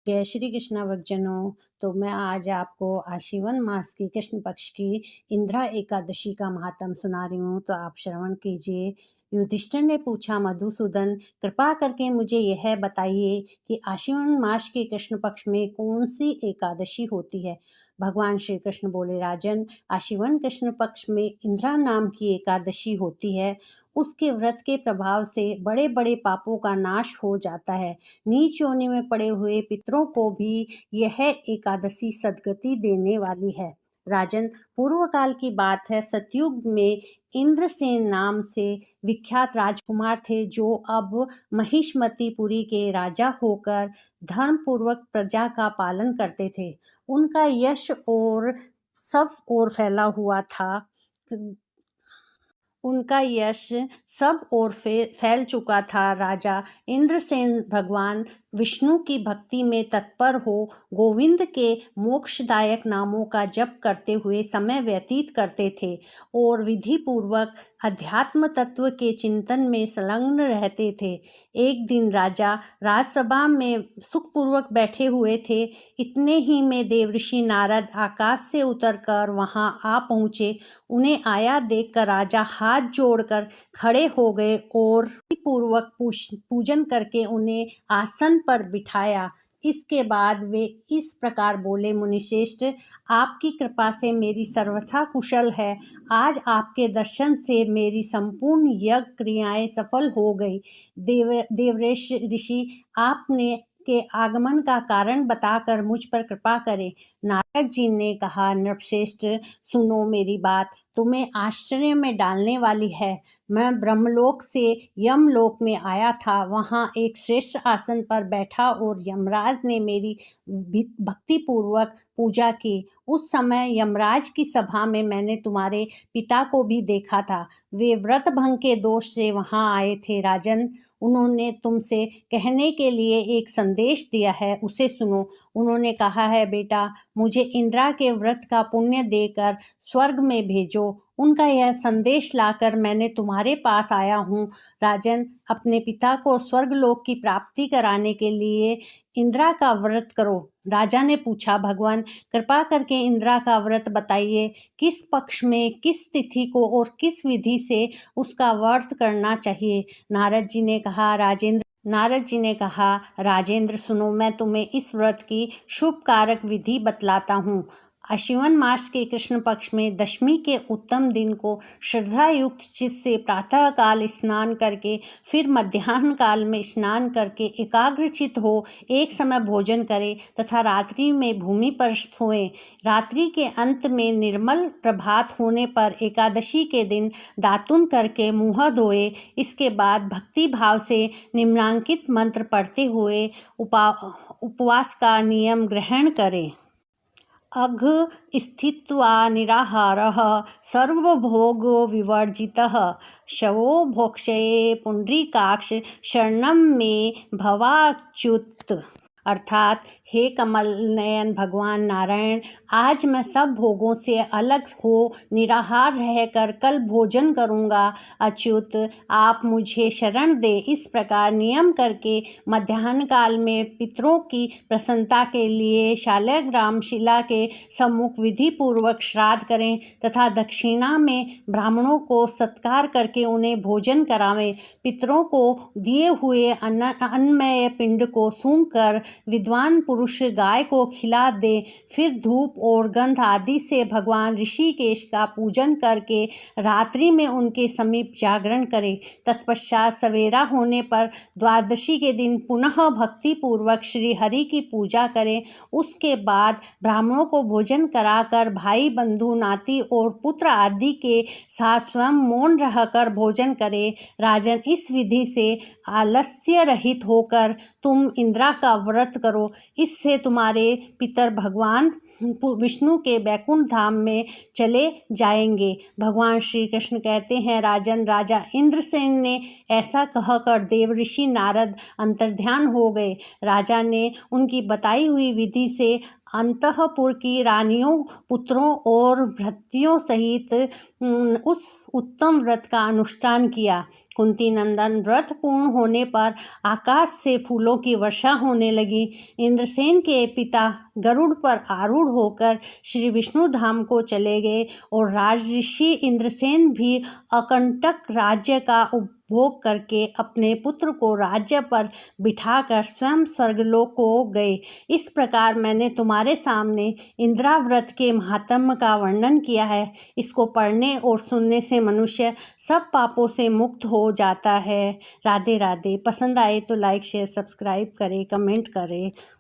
जय श्री कृष्ण भक्तजनों। तो मैं आज आपको आश्विन मास की कृष्ण पक्ष की इंद्रा एकादशी का महात्म सुना रही हूँ, तो आप श्रवण कीजिए। युधिष्ठिर ने पूछा, मधुसूदन कृपा करके मुझे यह बताइए कि आश्विन मास के कृष्ण पक्ष में कौन सी एकादशी होती है। भगवान श्री कृष्ण बोले, राजन, आश्विन कृष्ण पक्ष में इंद्रा नाम की एकादशी होती है। उसके व्रत के प्रभाव से बड़े बड़े पापों का नाश हो जाता है। नीच योनि में पड़े हुए पितरों को भी यह एकादशी सद्गति देने वाली है। राजन, पूर्व काल की बात है। सतयुग में इंद्रसेन नाम से विख्यात राजकुमार थे, जो अब महिष्मतिपुरी के राजा होकर धर्म पूर्वक प्रजा का पालन करते थे। उनका यश और सब ओर फैला हुआ था। उनका यश सब ओर फैल चुका था। राजा इंद्रसेन भगवान विष्णु की भक्ति में तत्पर हो गोविंद के मोक्षदायक नामों का जप करते हुए समय व्यतीत करते थे और विधि पूर्वक अध्यात्म तत्व के चिंतन में संलग्न रहते थे। एक दिन राजा राजसभा में सुखपूर्वक बैठे हुए थे। इतने ही में देवऋषि नारद आकाश से उतरकर वहां आ पहुँचे। उन्हें आया देखकर राजा हाथ जोड़कर खड़े हो गए और पूर्वक पूजन करके उन्हें आसन पर बिठाया। इसके बाद वे इस प्रकार बोले, मुनिश्रेष्ठ, आपकी कृपा से मेरी सर्वथा कुशल है। आज आपके दर्शन से मेरी संपूर्ण यज्ञ क्रियाएं सफल हो गई। देवऋष ऋषि, आपने के आगमन का कारण बताकर मुझ पर कृपा करें। नारद जी ने कहा, नृपश्रेष्ठ, सुनो मेरी बात, तुम्हें आश्चर्य में डालने वाली है। मैं ब्रह्मलोक से यमलोक में आया था। वहाँ एक श्रेष्ठ आसन पर बैठा और यमराज ने मेरी भक्ति पूर्वक पूजा की। उस समय यमराज की सभा में मैंने तुम्हारे पिता को भी देखा था। वे व्रत भंग के दोष से वहाँ आए थे। राजन, उन्होंने तुमसे कहने के लिए एक संदेश दिया है, उसे सुनो। उन्होंने कहा है, बेटा, मुझे इंद्रा के व्रत का पुण्य देकर स्वर्ग में भेजो। उनका यह संदेश लाकर मैंने तुम्हारे पास आया हूँ। राजन, अपने पिता को स्वर्गलोक की प्राप्ति कराने के लिए इंद्रा का व्रत करो। राजा ने पूछा, भगवान, कृपा करके इंद्रा का व्रत बताइए। किस पक्ष में, किस तिथि को और किस विधि से उसका व्रत करना चाहिए। नारद जी ने कहा, राजेंद्र, सुनो, मैं तुम्हें इस व्रत की शुभ कारक विधि बतलाता हूँ। आश्विन मास के कृष्ण पक्ष में दशमी के उत्तम दिन को श्रद्धा युक्त चित्त से प्रातः काल स्नान करके, फिर मध्याह्न काल में स्नान करके एकाग्रचित हो एक समय भोजन करें तथा रात्रि में भूमि पर सोएं। रात्रि के अंत में निर्मल प्रभात होने पर एकादशी के दिन दातुन करके मुँह धोए। इसके बाद भक्ति भाव से निम्नांकित मंत्र पढ़ते हुए उपवास का नियम ग्रहण करें। अघ स्थित्वा निराहारः सर्वभोगो विवर्जितः शवो भोक्ष्ये पुंडरीकाक्ष शरणं मे भवाच्युत। अर्थात, हे कमल नयन भगवान नारायण, आज मैं सब भोगों से अलग हो निराहार रहकर कल भोजन करूँगा। अच्युत, आप मुझे शरण दे। इस प्रकार नियम करके मध्याह्न काल में पितरों की प्रसन्नता के लिए शालग्राम शिला के सम्मुख विधि पूर्वक श्राद्ध करें तथा दक्षिणा में ब्राह्मणों को सत्कार करके उन्हें भोजन करावें। पितरों को दिए हुए अन्नमय पिंड को सूंघकर विद्वान पुरुष गाय को खिला दे। फिर धूप और गंध आदि से भगवान ऋषिकेश का पूजन करके रात्रि में उनके समीप जागरण करे। तत्पश्चात सवेरा होने पर द्वादशी के दिन पुनः भक्ति पूर्वक श्री हरि की पूजा करें। उसके बाद ब्राह्मणों को भोजन कराकर भाई बंधु नाती और पुत्र आदि के साथ स्वयं मौन रहकर भोजन करें। राजन, इस विधि से आलस्य रहित होकर तुम इंद्रा का व्रत करो। इससे तुम्हारे पितर भगवान विष्णु के बैकुंठ धाम में चले जाएंगे। भगवान श्री कृष्ण कहते हैं, राजन, राजा इंद्रसेन ने ऐसा कहकर देवऋषि नारद अंतर्ध्यान हो गए। राजा ने उनकी बताई हुई विधि से अंतःपुर की रानियों, पुत्रों और भृत्यों सहित उस उत्तम व्रत का अनुष्ठान किया। कुंती नंदन व्रत पूर्ण होने पर आकाश से फूलों की वर्षा होने लगी। इंद्रसेन के पिता गरुड़ पर आरूढ़ होकर श्री विष्णु धाम को चले गए और राजऋषि इंद्रसेन भी अकंटक राज्य का उपभोग करके अपने पुत्र को राज्य पर बिठाकर स्वयं स्वर्गलोक को गए। इस प्रकार मैंने तुम्हारे सामने इंद्राव्रत के महात्म्य का वर्णन किया है। इसको पढ़ने और सुनने से मनुष्य सब पापों से मुक्त हो जाता है। राधे राधे। पसंद आए तो लाइक शेयर सब्सक्राइब करें, कमेंट करें।